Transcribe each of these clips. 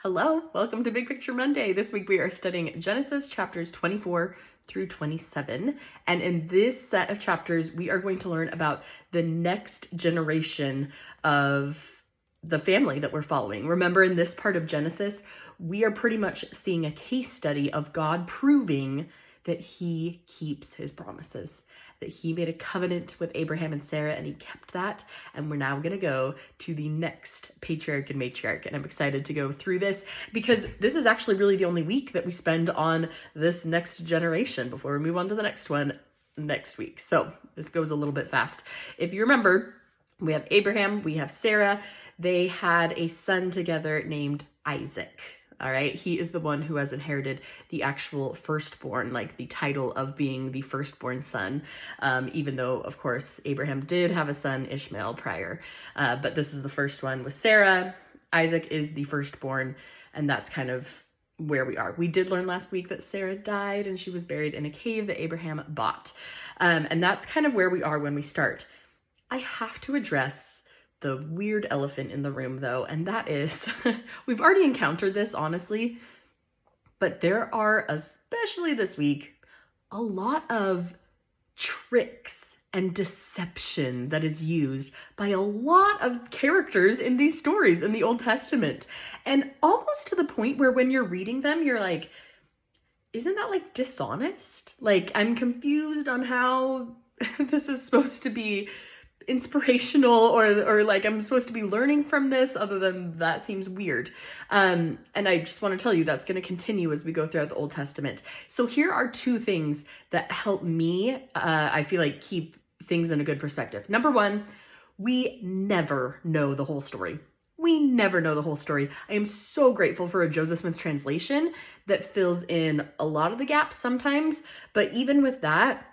Hello, welcome to Big Picture Monday. This week we are studying Genesis chapters 24 through 27. And in this set of chapters, we are going to learn about the next generation of the family that we're following. Remember, in this part of Genesis, we are pretty much seeing a case study of God proving that he keeps his promises, that he made a covenant with Abraham and Sarah and he kept that. And we're now going to go to the next patriarch and matriarch. And I'm excited to go through this because this is actually really the only week that we spend on this next generation before we move on to the next one next week. So this goes a little bit fast. If you remember, we have Abraham, we have Sarah. They had a son together named Isaac. All right. He is the one who has inherited the actual firstborn, like the title of being the firstborn son, even though, of course, Abraham did have a son, Ishmael, prior. But this is the first one with Sarah. Isaac is the firstborn, and that's kind of where we are. We did learn last week that Sarah died and she was buried in a cave that Abraham bought. And that's kind of where we are when we start. I have to address the weird elephant in the room, though, and that is, we've already encountered this, honestly, but there are, especially this week, a lot of tricks and deception that is used by a lot of characters in these stories in the Old Testament, and almost to the point where when you're reading them, you're like, isn't that like dishonest? Like, I'm confused on how this is supposed to be inspirational or like I'm supposed to be learning from this, other than that seems weird. And I just want to tell you that's going to continue as we go throughout the Old Testament. So here are two things that help me, I feel like, keep things in a good perspective. Number one, we never know the whole story. We never know the whole story. I am so grateful for a Joseph Smith translation that fills in a lot of the gaps sometimes, but even with that,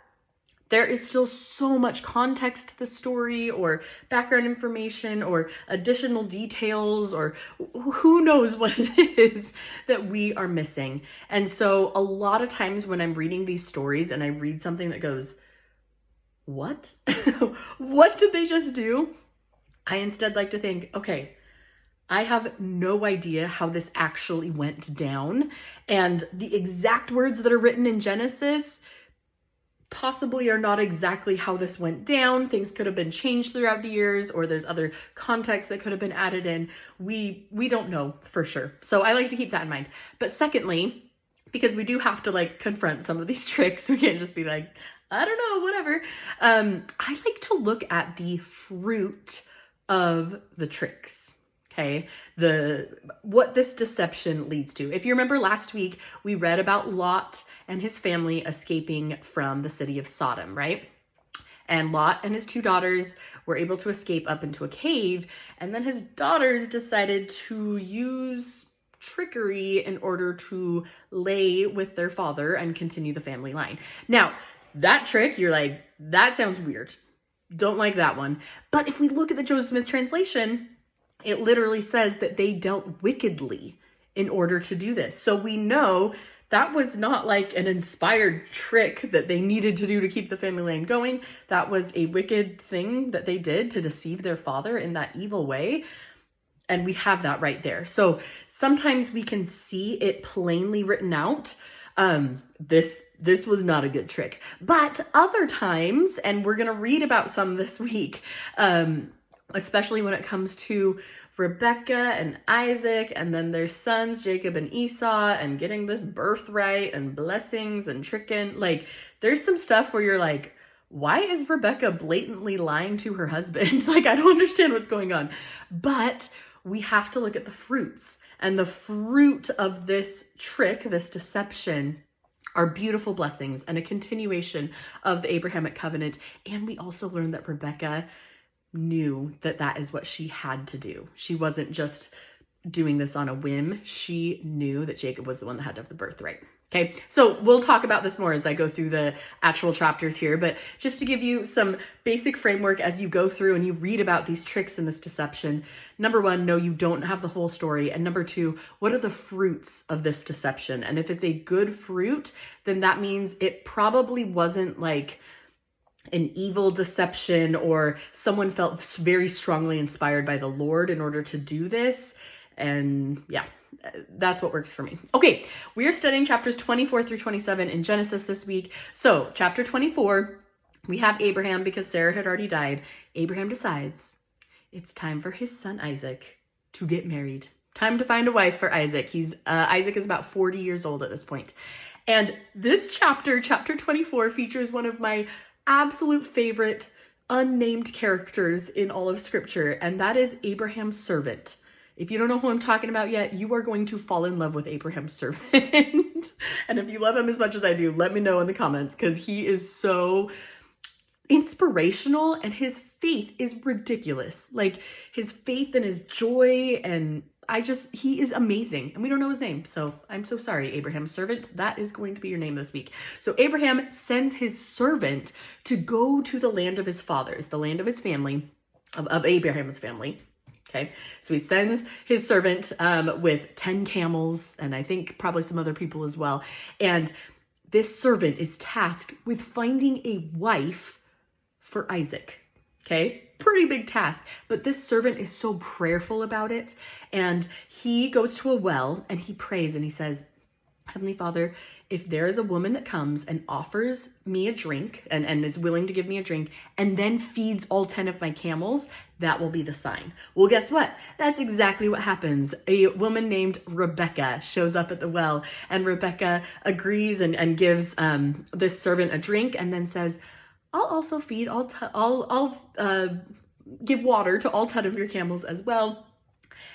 there is still so much context to the story or background information or additional details or who knows what it is that we are missing. And so a lot of times when I'm reading these stories and I read something that goes, what? What did they just do? I instead like to think, okay, I have no idea how this actually went down. And the exact words that are written in Genesis possibly are not exactly how this went down. Things could have been changed throughout the years, or there's other context that could have been added in. We don't know for sure. So I like to keep that in mind. But secondly, because we do have to like confront some of these tricks, we can't just be like, I don't know, whatever. I like to look at the fruit of the tricks. Okay, what this deception leads to. If you remember last week, we read about Lot and his family escaping from the city of Sodom, right? And Lot and his two daughters were able to escape up into a cave, and then his daughters decided to use trickery in order to lay with their father and continue the family line. Now, that trick, you're like, that sounds weird. Don't like that one. But if we look at the Joseph Smith translation, it literally says that they dealt wickedly in order to do this. So we know that was not like an inspired trick that they needed to do to keep the family line going. That was a wicked thing that they did to deceive their father in that evil way. And we have that right there. So sometimes we can see it plainly written out. This was not a good trick. But other times, and we're going to read about some this week, especially when it comes to Rebekah and Isaac, and then their sons, Jacob and Esau, and getting this birthright and blessings and tricking. Like, there's some stuff where you're like, why is Rebekah blatantly lying to her husband? Like, I don't understand what's going on. But we have to look at the fruits. And the fruit of this trick, this deception, are beautiful blessings and a continuation of the Abrahamic covenant. And we also learned that Rebekah knew that that is what she had to do. She wasn't just doing this on a whim. She knew that Jacob was the one that had to have the birthright. Okay, so we'll talk about this more as I go through the actual chapters here, but just to give you some basic framework as you go through and you read about these tricks and this deception. Number one, no, you don't have the whole story. And number two, what are the fruits of this deception? And if it's a good fruit, then that means it probably wasn't like an evil deception or someone felt very strongly inspired by the Lord in order to do this. And yeah, that's what works for me. Okay, we are studying chapters 24 through 27 in Genesis this week. So chapter 24, we have Abraham because Sarah had already died. Abraham decides it's time for his son Isaac to get married. Time to find a wife for Isaac. Isaac is about 40 years old at this point. And this chapter 24, features one of my absolute favorite unnamed characters in all of Scripture, and that is Abraham's servant. If you don't know who I'm talking about yet, you are going to fall in love with Abraham's servant. And if you love him as much as I do, let me know in the comments, because he is so inspirational and his faith is ridiculous. Like his faith and his joy, and he is amazing. And we don't know his name, so I'm so sorry, Abraham's servant. That is going to be your name this week. So Abraham sends his servant to go to the land of his fathers, the land of his family, of Abraham's family. Okay, so he sends his servant with 10 camels, and I think probably some other people as well. And this servant is tasked with finding a wife for Isaac. Okay, pretty big task, but this servant is so prayerful about it. And he goes to a well and he prays and he says, Heavenly Father, if there is a woman that comes and offers me a drink and is willing to give me a drink and then feeds all 10 of my camels, that will be the sign. Well, guess what? That's exactly what happens. A woman named Rebekah shows up at the well, and Rebekah agrees and gives this servant a drink and then says, I'll also feed, I'll give water to all 10 of your camels as well.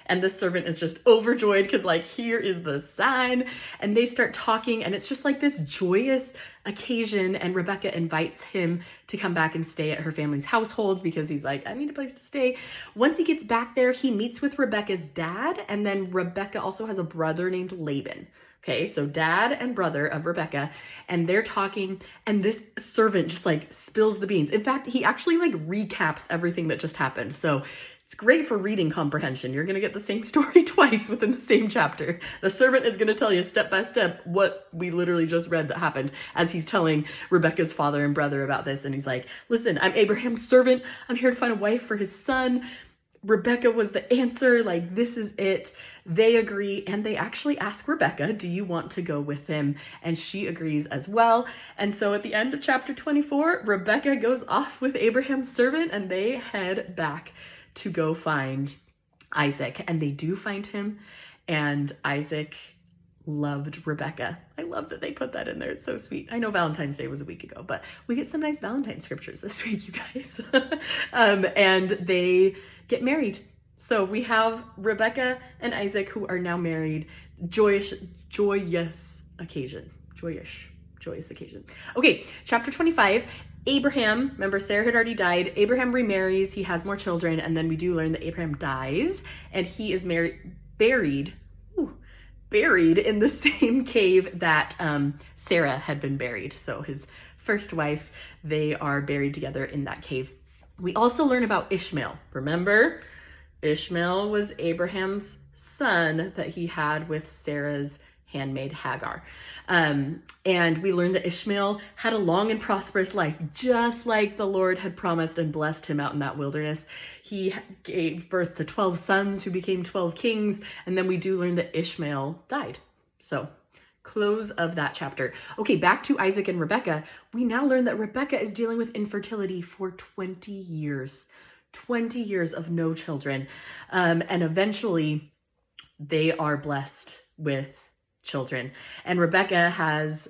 And this servant is just overjoyed because, like, here is the sign. And they start talking, and it's just like this joyous occasion. And Rebekah invites him to come back and stay at her family's household because he's like, I need a place to stay. Once he gets back there, he meets with Rebekah's dad. And then Rebekah also has a brother named Laban. Okay, so dad and brother of Rebekah, and they're talking, and this servant just like spills the beans. In fact, he actually like recaps everything that just happened. So it's great for reading comprehension. You're going to get the same story twice within the same chapter. The servant is going to tell you step by step what we literally just read that happened as he's telling Rebekah's father and brother about this. And he's like, listen, I'm Abraham's servant. I'm here to find a wife for his son. Rebekah was the answer. Like, this is it. They agree, and they actually ask Rebekah, do you want to go with him? And she agrees as well. And so at the end of chapter 24, Rebekah goes off with Abraham's servant, and they head back to go find Isaac. And they do find him, and Isaac loved Rebekah. I love that they put that in there. It's so sweet. I know Valentine's Day was a week ago, but we get some nice Valentine's scriptures this week, you guys. And they get married. So we have Rebekah and Isaac who are now married. Joyous occasion. Joyous occasion. Okay, chapter 25. Abraham, remember Sarah had already died. Abraham remarries, he has more children, and then we do learn that Abraham dies, and he is buried in the same cave that Sarah had been buried. So his first wife, they are buried together in that cave. We also learn about Ishmael. Remember, Ishmael was Abraham's son that he had with Sarah's handmaid Hagar. And we learned that Ishmael had a long and prosperous life, just like the Lord had promised and blessed him out in that wilderness. He gave birth to 12 sons who became 12 kings. And then we do learn that Ishmael died. So close of that chapter. Okay, back to Isaac and Rebekah. We now learn that Rebekah is dealing with infertility for 20 years. 20 years of no children. And eventually they are blessed with children. And Rebekah has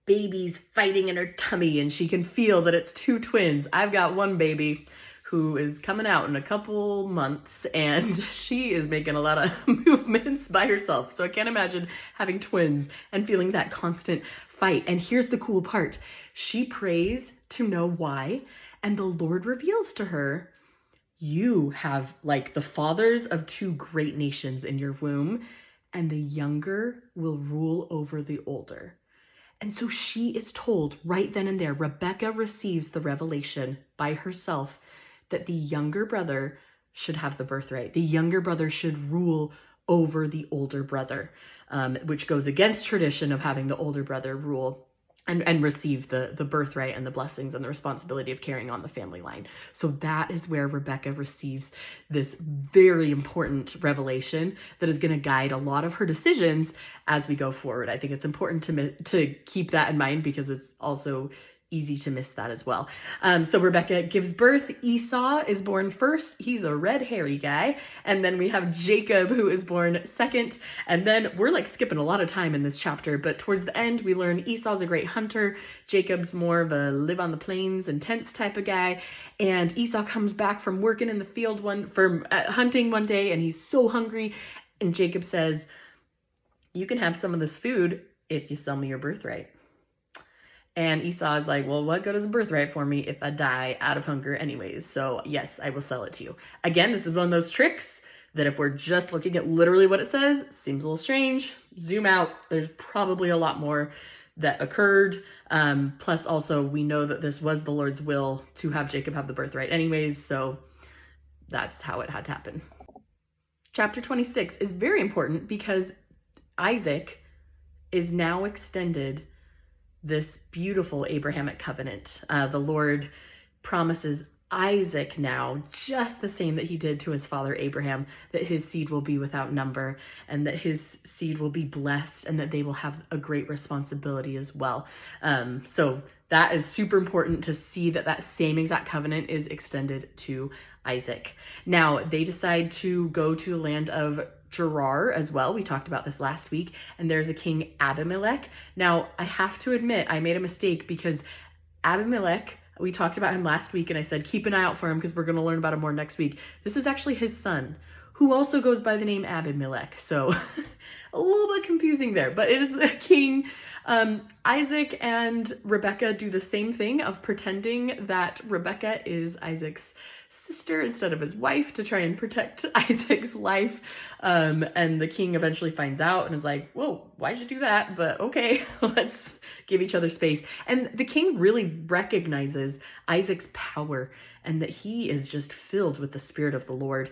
babies fighting in her tummy, and she can feel that it's two twins. I've got one baby who is coming out in a couple months, and she is making a lot of movements by herself. So I can't imagine having twins and feeling that constant fight. And here's the cool part. She prays to know why, and the Lord reveals to her, you have like the fathers of two great nations in your womb, and the younger will rule over the older. And so she is told right then and there, Rebekah receives the revelation by herself that the younger brother should have the birthright. The younger brother should rule over the older brother, which goes against tradition of having the older brother rule. and receive the birthright and the blessings and the responsibility of carrying on the family line. So that is where Rebekah receives this very important revelation that is going to guide a lot of her decisions as we go forward. I think it's important to keep that in mind because it's also easy to miss that as well. So Rebekah gives birth. Esau is born first. He's a red hairy guy. And then we have Jacob, who is born second. And then we're like skipping a lot of time in this chapter, but towards the end, we learn Esau's a great hunter. Jacob's more of a live on the plains and tents type of guy. And Esau comes back from working in the field hunting one day, and he's so hungry. And Jacob says, you can have some of this food if you sell me your birthright. And Esau is like, well, what good is a birthright for me if I die out of hunger anyways? So yes, I will sell it to you. Again, this is one of those tricks that if we're just looking at literally what it says, seems a little strange. Zoom out. There's probably a lot more that occurred. Plus also we know that this was the Lord's will to have Jacob have the birthright anyways. So that's how it had to happen. Chapter 26 is very important because Isaac is now extended this beautiful Abrahamic covenant. The Lord promises Isaac now just the same that he did to his father Abraham, that his seed will be without number and that his seed will be blessed and that they will have a great responsibility as well. So that is super important to see that same exact covenant is extended to Isaac. Now they decide to go to the land of Gerar as well. We talked about this last week, and there's a king Abimelech. Now I have to admit I made a mistake because Abimelech, we talked about him last week and I said keep an eye out for him because we're going to learn about him more next week. This is actually his son who also goes by the name Abimelech. So a little bit confusing there, but it is the king. Isaac and Rebekah do the same thing of pretending that Rebekah is Isaac's sister instead of his wife to try and protect Isaac's life. And the king eventually finds out and is like, whoa, why'd you do that? But okay, let's give each other space. And the king really recognizes Isaac's power and that he is just filled with the Spirit of the Lord.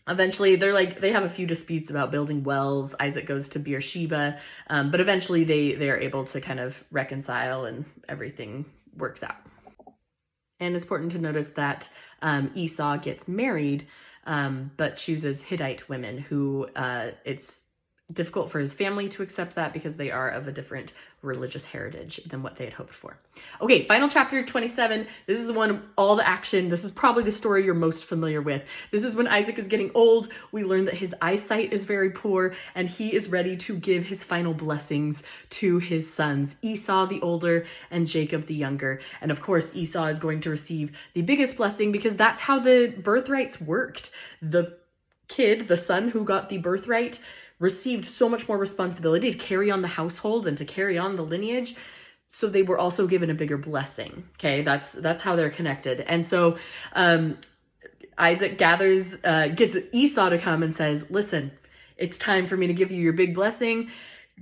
Eventually, they have a few disputes about building wells. Isaac goes to Beersheba, but eventually they are able to kind of reconcile and everything works out. And it's important to notice that Esau gets married, but chooses Hittite women who it's difficult for his family to accept that because they are of a different religious heritage than what they had hoped for. Okay, final chapter 27. This is the one, all the action. This is probably the story you're most familiar with. This is when Isaac is getting old. We learn that his eyesight is very poor and he is ready to give his final blessings to his sons, Esau the older and Jacob the younger. And of course, Esau is going to receive the biggest blessing because that's how the birthrights worked. The kid, the son who got the birthright, received so much more responsibility to carry on the household and to carry on the lineage. So they were also given a bigger blessing. Okay, that's how they're connected. And so Isaac gets Esau to come and says, listen, it's time for me to give you your big blessing.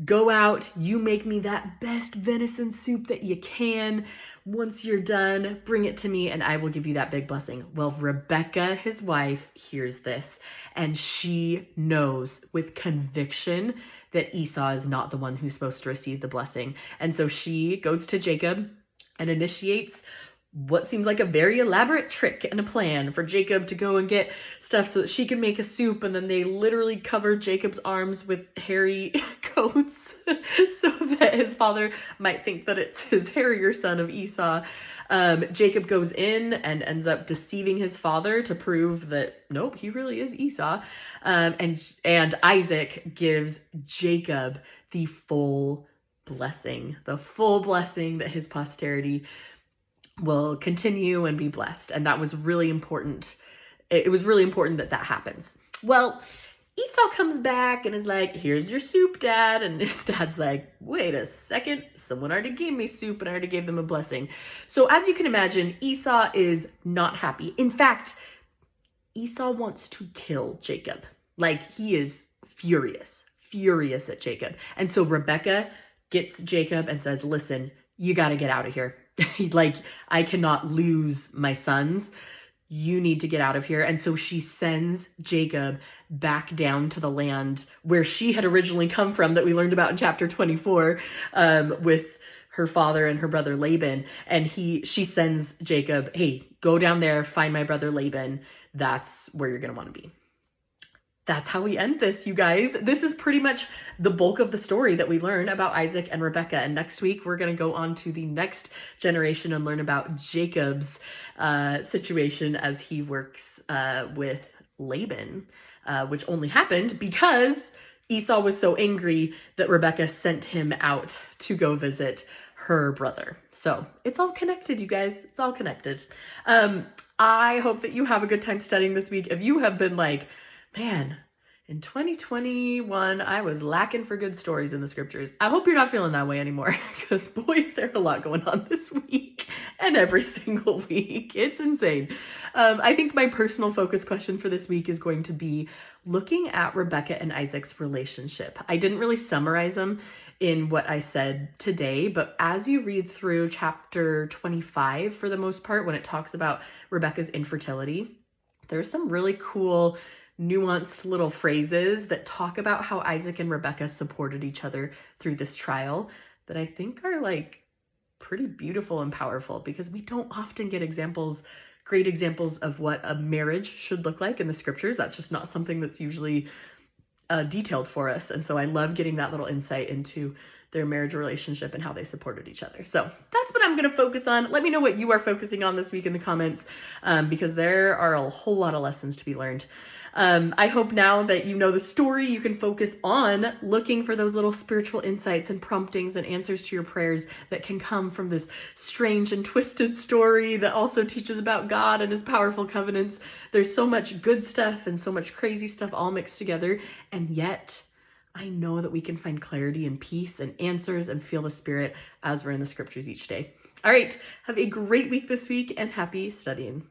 Go out, you make me that best venison soup that you can. Once you're done, bring it to me and I will give you that big blessing. Well, Rebekah, his wife, hears this and she knows with conviction that Esau is not the one who's supposed to receive the blessing. And so she goes to Jacob and initiates what seems like a very elaborate trick and a plan for Jacob to go and get stuff so that she can make a soup. And then they literally cover Jacob's arms with hairy coats so that his father might think that it's his hairier son of Esau. Jacob goes in and ends up deceiving his father to prove that, nope, he really is Esau. And Isaac gives Jacob the full blessing that his posterity will continue and be blessed. And that was really important. It was really important that happens. Well, Esau comes back and is like, here's your soup, Dad. And his dad's like, wait a second, someone already gave me soup and I already gave them a blessing. So as you can imagine, Esau is not happy. In fact, Esau wants to kill Jacob. Like, he is furious at Jacob. And so Rebekah gets Jacob and says, listen, you got to get out of here. Like, I cannot lose my sons you need to get out of here. And so she sends Jacob back down to the land where she had originally come from, that we learned about in chapter 24, with her father and her brother Laban. And she sends Jacob, hey, go down there, find my brother Laban. That's where you're going to want to be. That's how we end this, you guys. This is pretty much the bulk of the story that we learn about Isaac and Rebekah. And next week, we're going to go on to the next generation and learn about Jacob's situation as he works with Laban, which only happened because Esau was so angry that Rebekah sent him out to go visit her brother. So it's all connected, you guys. It's all connected. I hope that you have a good time studying this week. If you have been like, man, in 2021, I was lacking for good stories in the scriptures, I hope you're not feeling that way anymore, because boys, there's a lot going on this week and every single week. It's insane. I think my personal focus question for this week is going to be looking at Rebekah and Isaac's relationship. I didn't really summarize them in what I said today, but as you read through chapter 25, for the most part, when it talks about Rebekah's infertility, there's some really cool nuanced little phrases that talk about how Isaac and Rebekah supported each other through this trial that I think are like pretty beautiful and powerful, because we don't often get great examples of what a marriage should look like in the scriptures. That's just not something that's usually detailed for us. And so I love getting that little insight into their marriage relationship and how they supported each other. So that's what I'm going to focus on. Let me know what you are focusing on this week in the comments, because there are a whole lot of lessons to be learned. I hope now that you know the story, you can focus on looking for those little spiritual insights and promptings and answers to your prayers that can come from this strange and twisted story that also teaches about God and his powerful covenants. There's so much good stuff and so much crazy stuff all mixed together. And yet I know that we can find clarity and peace and answers and feel the Spirit as we're in the scriptures each day. All right. Have a great week this week and happy studying.